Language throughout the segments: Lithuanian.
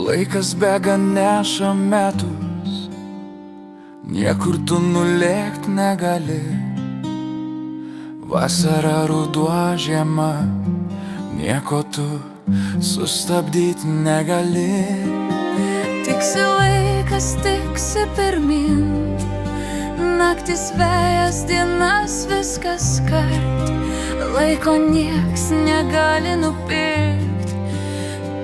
Laikas bėga neša metus, niekur tu nulėkt negali. Vasara, ruduo, žiema, nieko tu sustabdyt negali. Tiksi laikas, tiksi pirmin, naktis vėjas, dienas viskas kart. Laiko nieks negali nupirkt,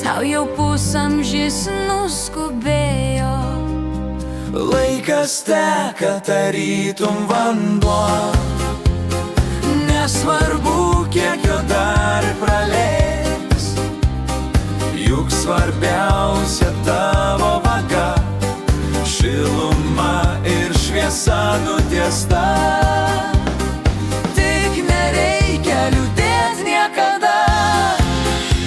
tau jau pusamžis nuskubėjo. Laikas teka tarytum vanduo, nesvarbu kiek jo dar praleis, juk svarbiausia tavo vaga, šiluma ir šviesa nutiesta. Tik nereikia liūdėt niekada,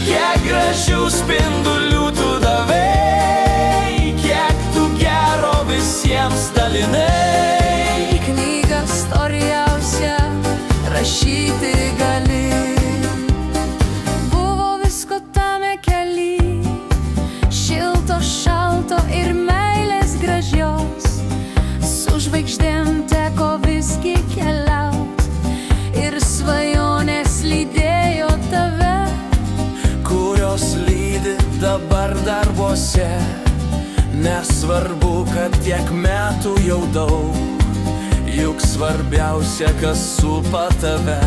kiek gražių spindulių tu davei, kiek tu gero visiems dalinai. Knyga storiausia rašyti gali, buvo visko tame kely, šilto, šalto ir meilės gražios. Su žvaigždėm teko visgi keliaut ir svajonės lydėjo tave, kurios lydi dabar darbuose. Nesvarbu, kad tiek metų jau daug, juk svarbiausia, kas supa tave,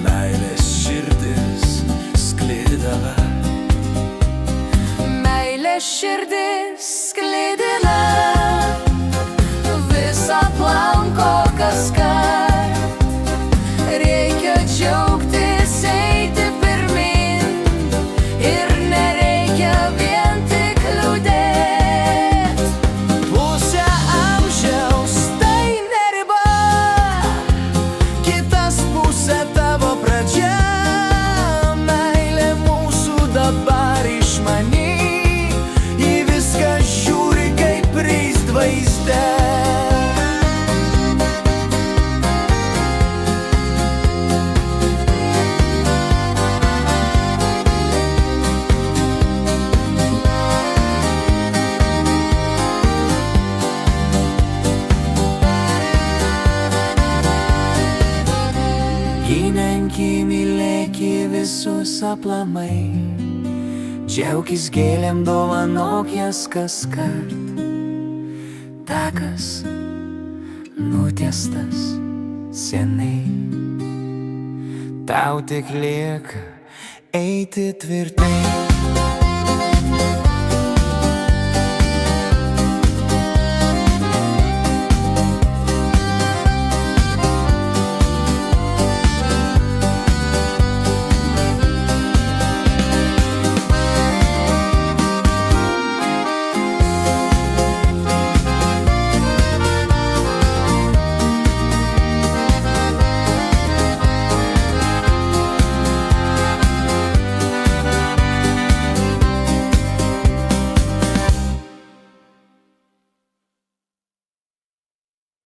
meilės širdis sklidina. meilės širdis sklidina, visą aplanko kaskart. Reikia džiaugtis, eiti pirmin ir nereikia vien tik liūdėt. Pusę amžiaus tai ne riba, kitas pusė tavo pradžia. Meilė mūsų dabar išmany, į viską žiūri kaip vaizde. Gyvenki, mylėki visus aplamai, džiaukis gėlėm, dovanok jas kaskart. Takas nutiestas seniai, tau tik lieka eiti tvirtai.